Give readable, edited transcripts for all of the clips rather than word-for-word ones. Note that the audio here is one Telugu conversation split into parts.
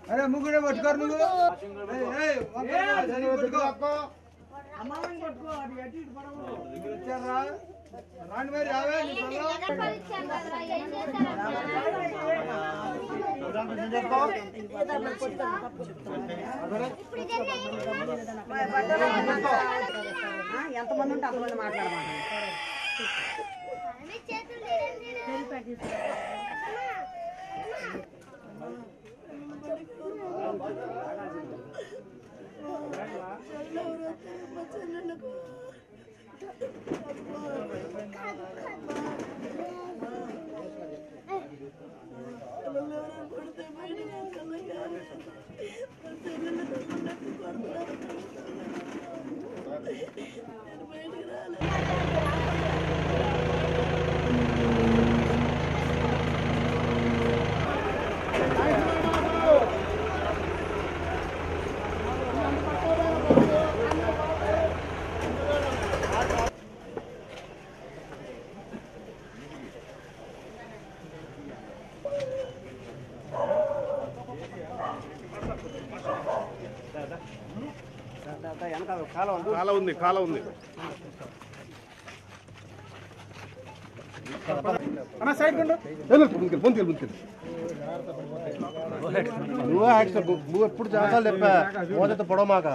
అరే ముగ్గురే పట్టుకోరు నువ్వు రాండి మరి రావే ఎంతమంది ఉంటే అంతమంది మాట్లాడమాట కాల ఉంది నువ్వు యాక్షన్ నువ్వు ఎప్పుడు చాలా చెప్పా మోదతో పొడవమాక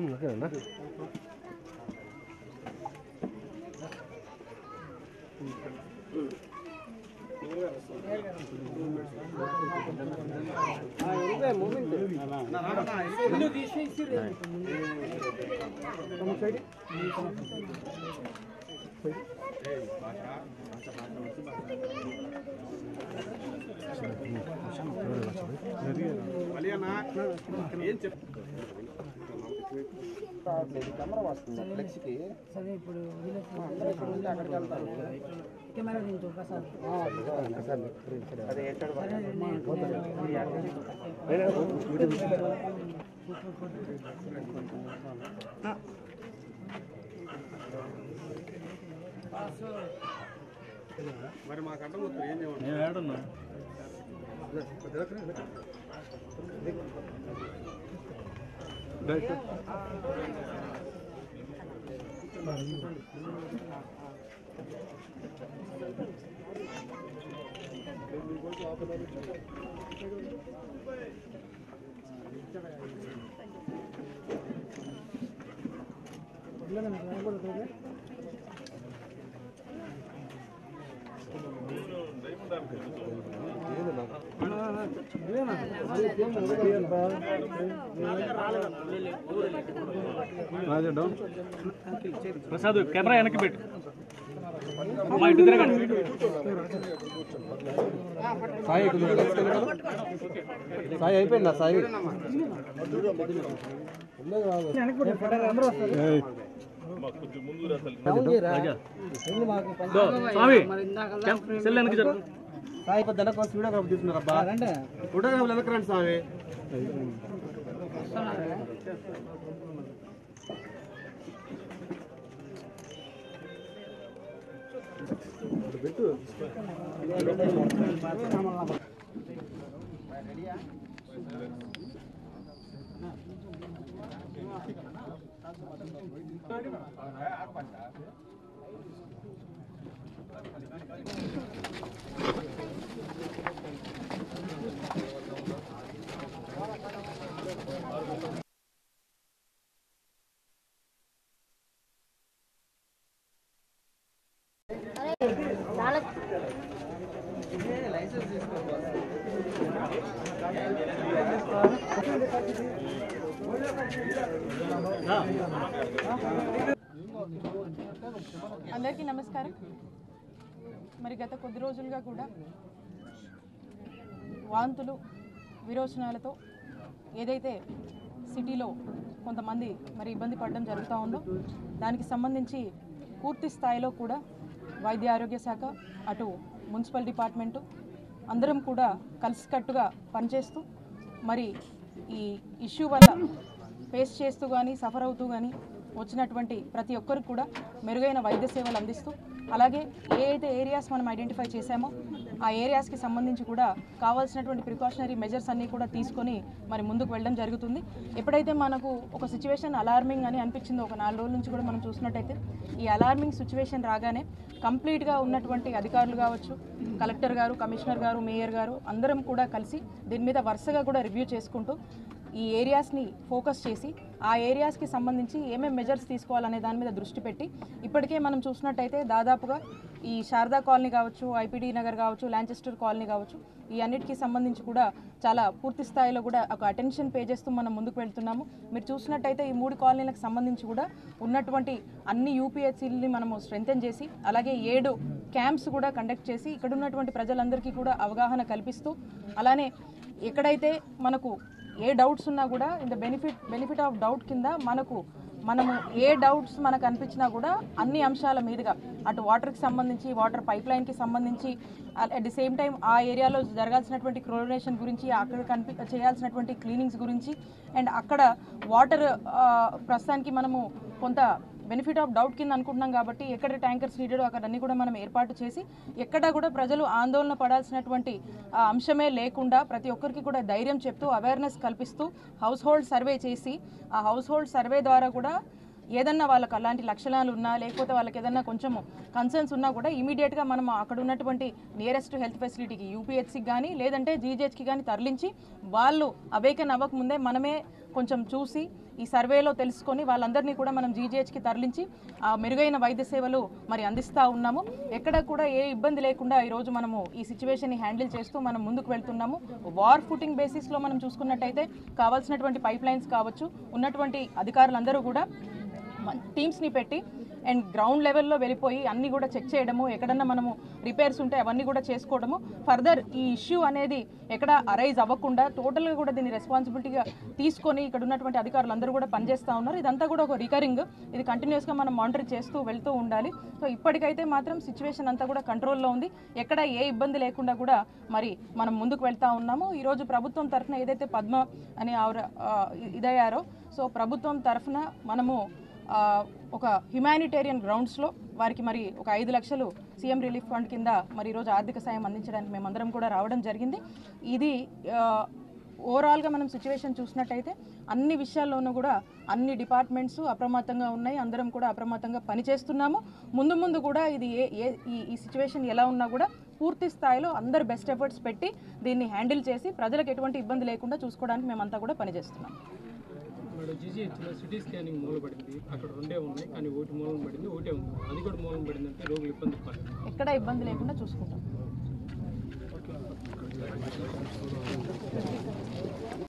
ఓకేనా కెమెరా వస్తుంది ఫ్లెక్స్కి ఇప్పుడు అక్కడికి వెళ్తాను కెమెరా మరి మాకు అర్థమవుతుంది ఏం చేయమంటారు నేను ఏడున్నా ప్రసాద్ కెమెరా వెనక్కి పెట్టు మా ఇటు తిరగండి సాయి సాయి అయిపోయిందా సాయి స్వామి సెల్ వెనక్కి జరుగు సాయి పెద్ద వీడియోగ్రాఫ్ తీసుకున్నారబ్బా ఫోటోగ్రాఫ్ వెనక్కి రండి స్వామి పెట్టు అందరికీ నమస్కారం. మరి గత కొద్ది రోజులుగా కూడా వాంతులు విరోచనాలతో ఏదైతే సిటీలో కొంతమంది మరి ఇబ్బంది పడడం జరుగుతూ ఉందో దానికి సంబంధించి పూర్తి స్థాయిలో కూడా వైద్య ఆరోగ్య శాఖ అటు మున్సిపల్ డిపార్ట్మెంటు అందరం కూడా కలిసికట్టుగా పనిచేస్తూ మరి ఈ ఇష్యూ వల్ల ఫేస్ చేస్తూ కానీ సఫర్ అవుతూ కానీ వచ్చినటువంటి ప్రతి ఒక్కరికి కూడా మెరుగైన వైద్య సేవలు అందిస్తూ అలాగే ఏ అయితే ఏరియాస్ మనం ఐడెంటిఫై చేశామో ఆ ఏరియాస్కి సంబంధించి కూడా కావాల్సినటువంటి ప్రికాషనరీ మెజర్స్ అన్నీ కూడా తీసుకొని మరి ముందుకు వెళ్ళడం జరుగుతుంది. ఎప్పుడైతే మనకు ఒక సిచ్యువేషన్ అలార్మింగ్ అని అనిపించిందో ఒక 4 రోజుల నుంచి కూడా మనం చూసినట్టయితే ఈ అలార్మింగ్ సిచ్యువేషన్ రాగానే కంప్లీట్గా ఉన్నటువంటి అధికారులు కావచ్చు, కలెక్టర్ గారు, కమిషనర్ గారు, మేయర్ గారు అందరం కూడా కలిసి దీని మీద వరుసగా కూడా రివ్యూ చేసుకుంటూ ఈ ఏరియాస్ని ఫోకస్ చేసి ఆ ఏరియాస్కి సంబంధించి ఏమేమి మెజర్స్ తీసుకోవాలనే దాని మీద దృష్టి పెట్టి ఇప్పటికే మనం చూసినట్టయితే దాదాపుగా ఈ శారదా కాలనీ కావచ్చు, ఐపీడీ నగర్ కావచ్చు, లాంచెస్టర్ కాలనీ కావచ్చు, ఈ అన్నిటికీ సంబంధించి కూడా చాలా పూర్తి స్థాయిలో కూడా ఒక అటెన్షన్ పే చేస్తూ మనం ముందుకు వెళ్తున్నాము. మీరు చూసినట్టయితే ఈ 3 కాలనీలకు సంబంధించి కూడా ఉన్నటువంటి అన్ని యూపీహెచ్సీలని మనము స్ట్రెంథెన్ చేసి అలాగే 7 క్యాంప్స్ కూడా కండక్ట్ చేసి ఇక్కడ ఉన్నటువంటి ప్రజలందరికీ కూడా అవగాహన కల్పిస్తూ అలానే ఎక్కడైతే మనకు ఏ డౌట్స్ ఉన్నా కూడా in the benefit of doubt కింద మనము ఏ డౌట్స్ మనకు అనిపించినా కూడా అన్ని అంశాల మీదుగా అటు వాటర్కి సంబంధించి, వాటర్ పైప్ లైన్కి సంబంధించి, అట్ ది సేమ్ టైం ఆ ఏరియాలో జరగాల్సినటువంటి క్లోరినేషన్ గురించి, అక్కడ చేయాల్సినటువంటి క్లీనింగ్స్ గురించి అండ్ అక్కడ వాటర్ ప్రస్తుతానికి మనము కొంత బెనిఫిట్ ఆఫ్ డౌట్ కింద అనుకుంటున్నాం కాబట్టి ఎక్కడ ట్యాంకర్స్ నీడెడో అక్కడ అన్ని కూడా మనం ఏర్పాటు చేసి ఎక్కడ కూడా ప్రజలు ఆందోళన పడాల్సినటువంటి అంశమే లేకుండా ప్రతి ఒక్కరికి కూడా ధైర్యం చెప్తూ అవేర్నెస్ కల్పిస్తూ హౌస్ హోల్డ్ సర్వే చేసి ఆ హౌస్ హోల్డ్ సర్వే ద్వారా కూడా ఏదన్నా వాళ్ళకి అలాంటి లక్షణాలు ఉన్నా లేకపోతే వాళ్ళకి ఏదన్నా కొంచెం కన్సర్న్స్ ఉన్నా కూడా ఇమీడియట్గా మనం అక్కడ ఉన్నటువంటి నియరెస్ట్ హెల్త్ ఫెసిలిటీకి యూపీహెచ్సికి కానీ లేదంటే జీజీహెచ్కి కానీ తరలించి వాళ్ళు అవేకన్ అవ్వకముందే మనమే కొంచెం చూసి ఈ సర్వేలో తెలుసుకొని వాళ్ళందరినీ కూడా మనం జీజీహెచ్కి తరలించి ఆ మెరుగైన వైద్య సేవలు మరి అందిస్తూ ఉన్నాము. ఎక్కడ కూడా ఏ ఇబ్బంది లేకుండా ఈరోజు మనము ఈ సిచ్యువేషన్ని హ్యాండిల్ చేస్తూ మనం ముందుకు వెళ్తున్నాము. వార్ ఫుటింగ్ బేసిస్లో మనం చూసుకున్నట్టయితే కావాల్సినటువంటి పైప్ లైన్స్ కావచ్చు, ఉన్నటువంటి అధికారులందరూ కూడా టీమ్స్ని పెట్టి అండ్ గ్రౌండ్ లెవెల్లో వెళ్ళిపోయి అన్నీ కూడా చెక్ చేయడము, ఎక్కడన్నా మనము రిపేర్స్ ఉంటే అవన్నీ కూడా చేసుకోవడము, ఫర్దర్ ఈ ఇష్యూ అనేది ఎక్కడ అరైజ్ అవ్వకుండా టోటల్గా కూడా దీన్ని రెస్పాన్సిబిలిటీగా తీసుకొని ఇక్కడ ఉన్నటువంటి అధికారులు అందరూ కూడా పనిచేస్తూ ఉన్నారు. ఇదంతా కూడా ఒక రికరింగ్, ఇది కంటిన్యూస్గా మనం మానిటర్ చేస్తూ వెళ్తూ ఉండాలి. సో ఇప్పటికైతే మాత్రం సిచ్యువేషన్ అంతా కూడా కంట్రోల్లో ఉంది. ఎక్కడ ఏ ఇబ్బంది లేకుండా కూడా మరి మనం ముందుకు వెళ్తూ ఉన్నాము. ఈరోజు ప్రభుత్వం తరఫున ఏదైతే పద్మ అని ఇదయ్యారో సో ప్రభుత్వం తరఫున మనము ఒక హ్యుమానిటేరియన్ గ్రౌండ్స్లో వారికి మరి ఒక 5 లక్షలు సీఎం రిలీఫ్ ఫండ్ కింద మరి ఈరోజు ఆర్థిక సాయం అందించడానికి మేమందరం కూడా రావడం జరిగింది. ఇది ఓవరాల్గా మనం సిచ్యువేషన్ చూసినట్టయితే అన్ని విషయాల్లోనూ కూడా అన్ని డిపార్ట్మెంట్స్ అప్రమత్తంగా ఉన్నాయి, అందరం కూడా అప్రమత్తంగా పనిచేస్తున్నాము. ముందు కూడా ఇది ఈ సిచ్యువేషన్ ఎలా ఉన్నా కూడా పూర్తి స్థాయిలో అందరు బెస్ట్ ఎఫర్ట్స్ పెట్టి దీన్ని హ్యాండిల్ చేసి ప్రజలకు ఎటువంటి ఇబ్బంది లేకుండా చూసుకోవడానికి మేమంతా కూడా పనిచేస్తున్నాం. జీజీహెచ్లో సిటీ స్కానింగ్ మూలపడింది, అక్కడ 2 ఉన్నాయి కానీ ఒకటి మూలం పడింది, ఒకటే ఉంది. అది కూడా మూలం పడింది అంటే రోగులు ఇబ్బంది పడుతుంది. ఎక్కడ ఇబ్బంది లేకుండా చూసుకుంటాం.